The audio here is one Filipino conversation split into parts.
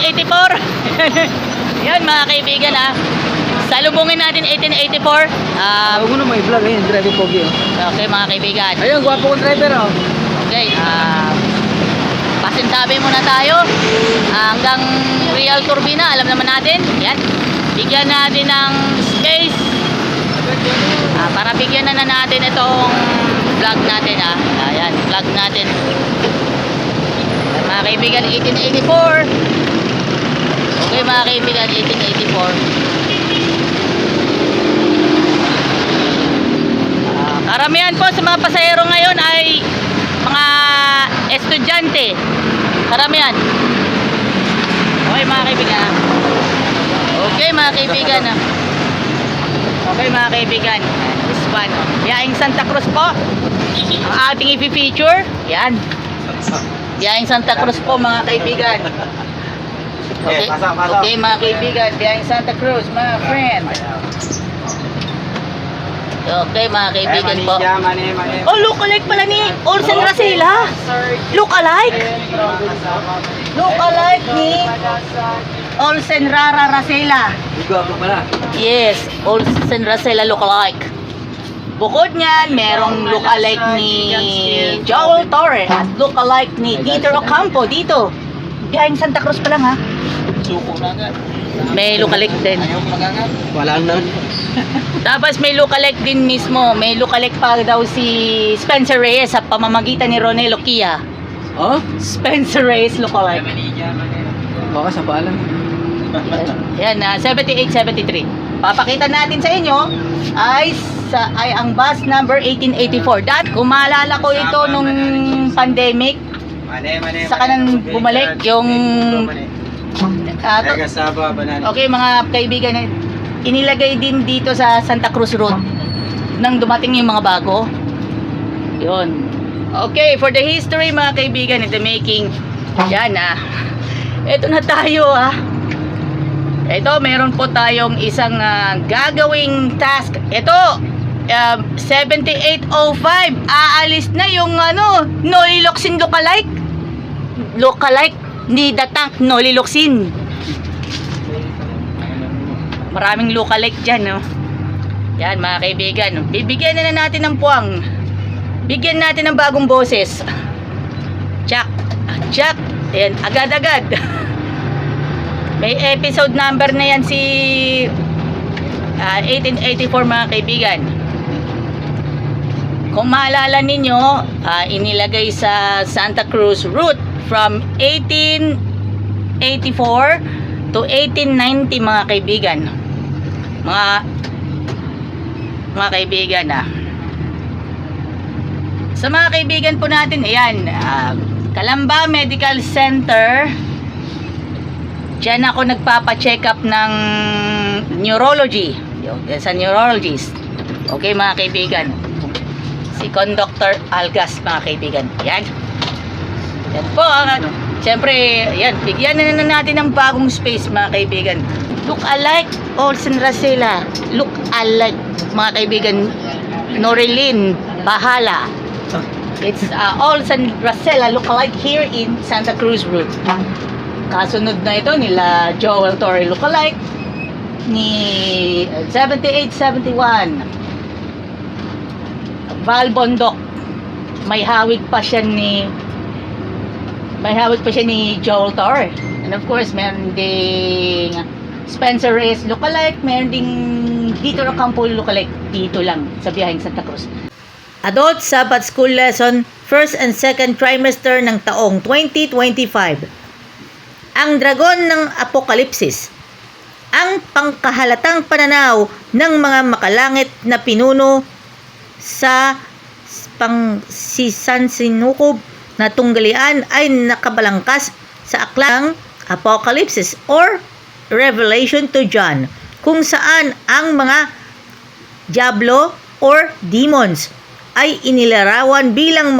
1884. Yan mga kaibigan ha. Salubungin natin 1884. Huwag mo na may vlog ayun, driver pogi oh. Okay mga kaibigan. Ayun, gwapo kong driver oh. Okay, pasintabi muna tayo. Hanggang Real Turbina, alam naman natin. Yan. Bigyan natin ng space. Para bigyan na natin itong vlog natin ha. Ayan, vlog natin. Mga kaibigan, 1884. Okay mga kaibigan, 1884. Karamihan po sa mga pasahero ngayon ay mga estudyante. Karamihan. Okay mga kaibigan. Okay mga kaibigan. Okay mga kaibigan. This one. Yaing Santa Cruz po. Ang ating i-feature. Yan. Yaing Santa Cruz po mga kaibigan. Okay. Okay mga kaibigan. Yaing Santa Cruz mga friend. Okay mga kaibigan po. Oh, look-alike pala ni Olsen Racela. Look-alike? Look-alike ni Olsen Racela. Gwapo pala. Yes, Olsen Racela look-alike. Bukod niyan, merong look-alike ni Joel Torre at look-alike ni Dieter Ocampo dito. Biyaheng Santa Cruz pa lang ha. Suko na agad. May look-alike din. Ayaw mo magangat. Wala na. Tapos may look-alike din mismo. May look-alike pa daw si Spencer Reyes sa pamamagitan ni Ronelo Kia. Oh? Spencer Reyes look-alike. Baka sa balang. Yan, 78-73. Papakita natin sa inyo ay ang bus number 1884. Kung maalala ko ito nung pandemic, sa kanan bumalik yung okay mga kaibigan, inilagay din dito sa Santa Cruz Road nang dumating yung mga bago. Yun. Okay, for the history mga kaibigan, in the making. Yan ito na tayo Ito, meron po tayong isang gagawing task. Ito, 7805. Aalis na yung Noliloxin lookalike. Lookalike ni The Tank Noliloxin. Maraming lookalike dyan, no? Yan, mga kaibigan. Bibigyan na natin ng puwang. Bigyan natin ng bagong boses. Check. Check. Ayan, agad-agad. May episode number na yan si 1884 mga kaibigan. Kung maalala ninyo, inilagay sa Santa Cruz route from 1884 to 1890 mga kaibigan. Mga kaibigan sa mga kaibigan po natin, ayan, Calamba Medical Center. Diyan ako nagpapa-check up ng neurology. Sa neurologist. Okay mga kaibigan. Si Conductor Algas mga kaibigan. Yan. Yan po. Siyempre, yan. Bigyan na natin ng bagong space mga kaibigan. Look alike Olsen Racela. Look alike mga kaibigan. Norilyn Bahala. It's Olsen Racela look alike here in Santa Cruz Road. Kasunod na ito nila Joel Torre lookalike ni 7871 Val Bondok. May hawig pa siya ni Joel Torre. And of course, meron ding Spencer Reyes lookalike, meron ding Dieter Ocampo lookalike dito lang sa Biyaheng Santa Cruz. Adult Sabbath School Lesson, first and second trimester ng taong 2025. Ang dragon ng Apokalipsis, ang pangkahalatang pananaw ng mga makalangit na pinuno sa pangsisansinukob na tunggalian ay nakabalangkas sa aklang Apokalipsis or Revelation to John, kung saan ang mga diablo or demons ay inilarawan bilang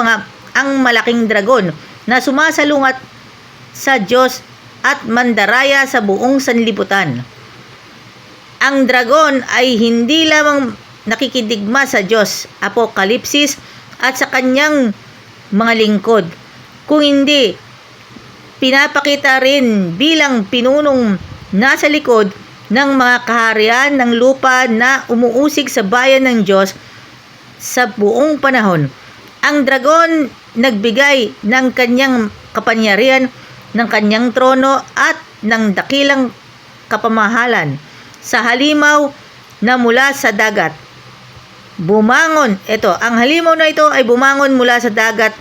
ang malaking dragon na sumasalungat sa Diyos at mandaraya sa buong sanlibutan. Ang dragon ay hindi lamang nakikidigma sa Diyos, Apokalipsis, at sa kanyang mga lingkod, kung hindi pinapakita rin bilang pinunong nasa likod ng mga kaharian ng lupa na umuusig sa bayan ng Diyos sa buong panahon. Ang dragon nagbigay ng kanyang kapangyarihan, ng kanyang trono at ng dakilang kapamahalan sa halimaw na mula sa dagat. Ang halimaw na ito ay bumangon mula sa dagat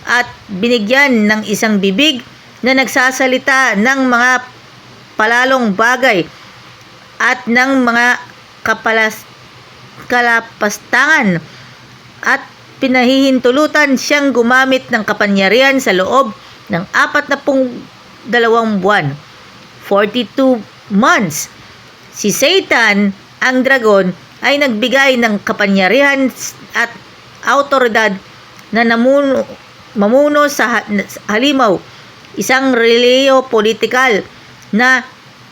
at binigyan ng isang bibig na nagsasalita ng mga palalong bagay at ng mga kalapastangan, at pinahihintulutan siyang gumamit ng kapangyarihan sa loob ng 42 buwan, 42 months. Si Satan, ang dragon, ay nagbigay ng kapangyarihan at autoridad na mamuno sa halimaw, isang reliyo politikal na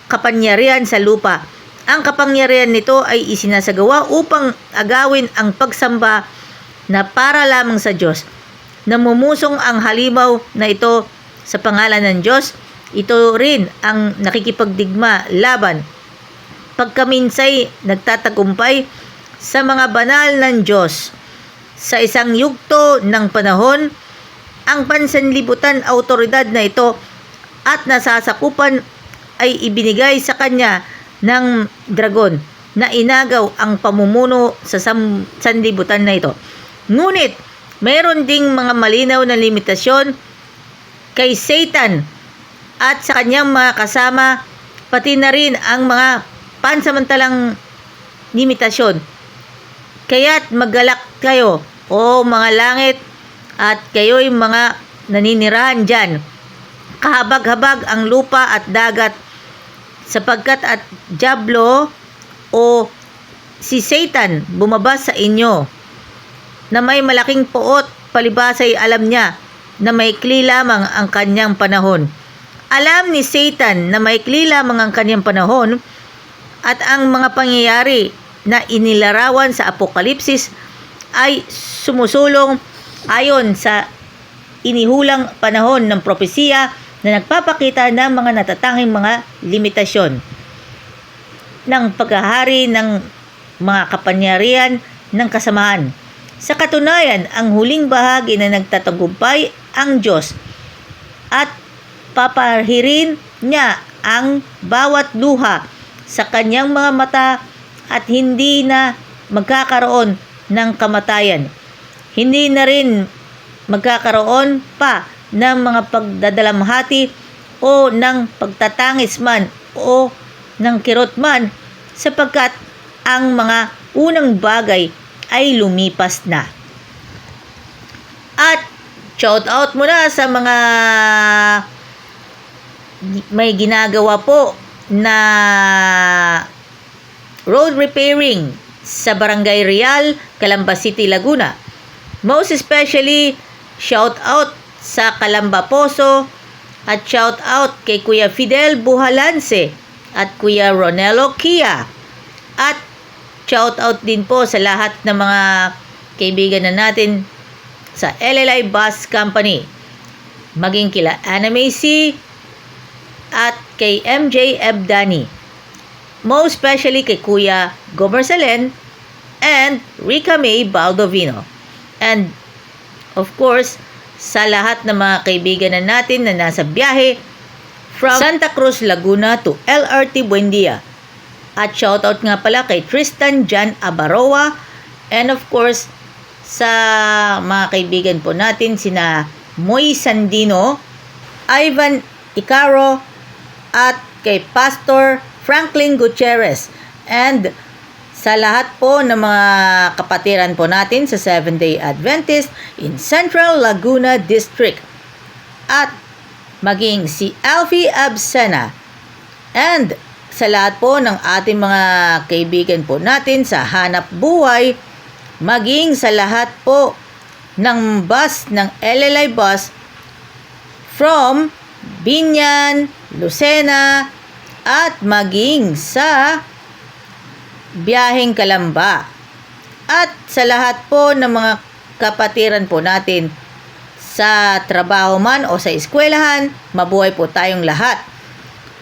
kapangyarihan sa lupa. Ang kapangyarihan nito ay isinasagawa upang agawin ang pagsamba na para lamang sa Diyos. Namumusong ang halimaw na ito sa pangalan ng Diyos. Ito rin ang nakikipagdigma laban pagkaminsay nagtatagumpay sa mga banal ng Diyos. Sa isang yugto ng panahon, ang pansanlibutan autoridad na ito at nasasakupan ay ibinigay sa kanya ng dragon na inagaw ang pamumuno sa sanlibutan na ito. Ngunit, mayroon ding mga malinaw na limitasyon kay Satan at sa kanyang mga kasama, pati na rin ang mga pansamantalang limitasyon. Kaya't maggalak kayo, o mga langit, at kayo'y mga naninirahan dyan. Kahabag-habag ang lupa at dagat, sapagkat at Diablo o si Satan bumaba sa inyo, na may malaking puot, palibasay alam niya na maikli lamang ang kanyang panahon. Alam ni Satan na maikli lamang ang kanyang panahon, at ang mga pangyayari na inilarawan sa Apokalipsis ay sumusulong ayon sa inihulang panahon ng propesiya na nagpapakita ng mga natatanging mga limitasyon ng paghahari ng mga kapangyarihan ng kasamaan. Sa katunayan, ang huling bahagi na nagtatagumpay ang Diyos at papahirin niya ang bawat luha sa kanyang mga mata at hindi na magkakaroon ng kamatayan. Hindi na rin magkakaroon pa ng mga pagdadalamhati o ng pagtatangis man o ng kirot man, sapagkat ang mga unang bagay ay lumipas na. At shout out muna sa mga may ginagawa po na road repairing sa Barangay Real, Calamba City, Laguna. Most especially, shout out sa Calamba Poso at shout out kay Kuya Fidel Buhalance at Kuya Ronelo Kia. At shout out din po sa lahat ng mga kaibigan na natin sa LLI Bus Company, maging kila Anna Macy at kay MJ Ebdani. Most especially kay Kuya Gomer Salen and Rica May Baldovino. And of course, sa lahat ng mga kaibigan na natin na nasa biyahe from Santa Cruz, Laguna to LRT Buendia. At shoutout nga pala kay Tristan Jan Abaroa, and of course sa mga kaibigan po natin sina Moy Sandino, Ivan Icaro, at kay Pastor Franklin Gutierrez, and sa lahat po ng mga kapatiran po natin sa Seventh-day Adventist in Central Laguna District, at maging si Alfie Absena, and sa lahat po ng ating mga kaibigan po natin sa Hanap Buhay, maging sa lahat po ng bus ng LLI Bus from Binyan, Lucena, at maging sa biyaheng Calamba, at sa lahat po ng mga kapatiran po natin sa trabaho man o sa eskwelahan, mabuhay po tayong lahat.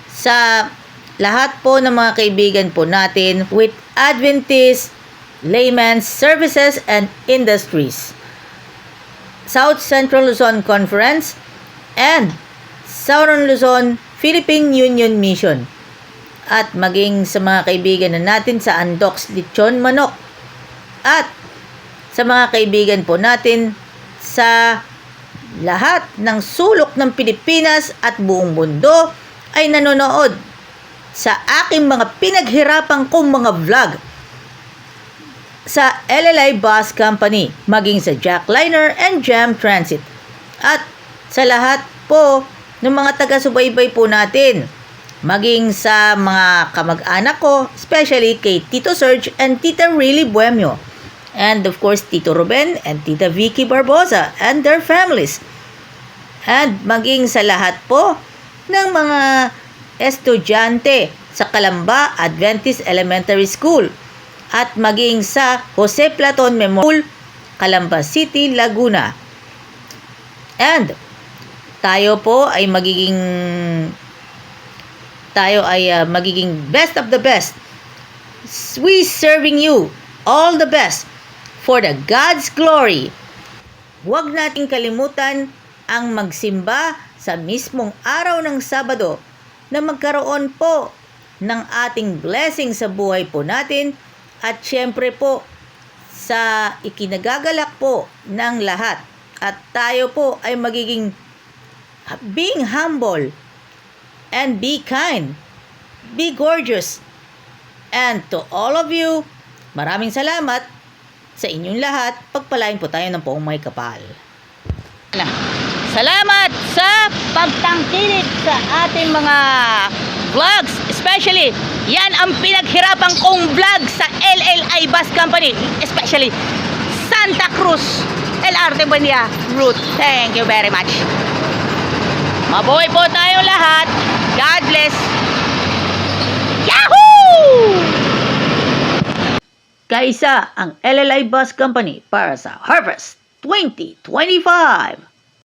Sa lahat po ng mga kaibigan po natin with Adventist Layman's Services and Industries, South Central Luzon Conference, and Southern Luzon Philippine Union Mission, at maging sa mga kaibigan na natin sa Andox Lechon Manok, at sa mga kaibigan po natin sa lahat ng sulok ng Pilipinas at buong mundo ay nanonood sa aking mga pinaghirapan kong mga vlog sa LLI Bus Company, maging sa Jackliner and Jam Transit, at sa lahat po ng mga taga-subaybay po natin, maging sa mga kamag-anak ko, especially kay Tito Serge and Tita Riley Buemio, and of course Tito Ruben and Tita Vicky Barbosa and their families, and maging sa lahat po ng mga estudyante sa Calamba Adventist Elementary School, at maging sa Jose Platon Memorial, Calamba City, Laguna. And tayo ay magiging best of the best. We serving you all the best for the God's glory. Huwag nating kalimutan ang magsimba sa mismong araw ng Sabado na magkaroon po ng ating blessing sa buhay po natin, at syempre po sa ikinagagalak po ng lahat. At tayo po ay magiging being humble and be kind, be gorgeous. And to all of you, maraming salamat sa inyong lahat. Pagpalain po tayo ng poong may kapal. Salamat sa pagtangkilik sa ating mga vlogs. Especially, yan ang pinaghirapan kong vlog sa LLI Bus Company. Especially, Santa Cruz, LRT Buendia route. Thank you very much. Mabuhay po tayong lahat. God bless. Yahoo! Kaisa ang LLI Bus Company para sa Harvest 2025.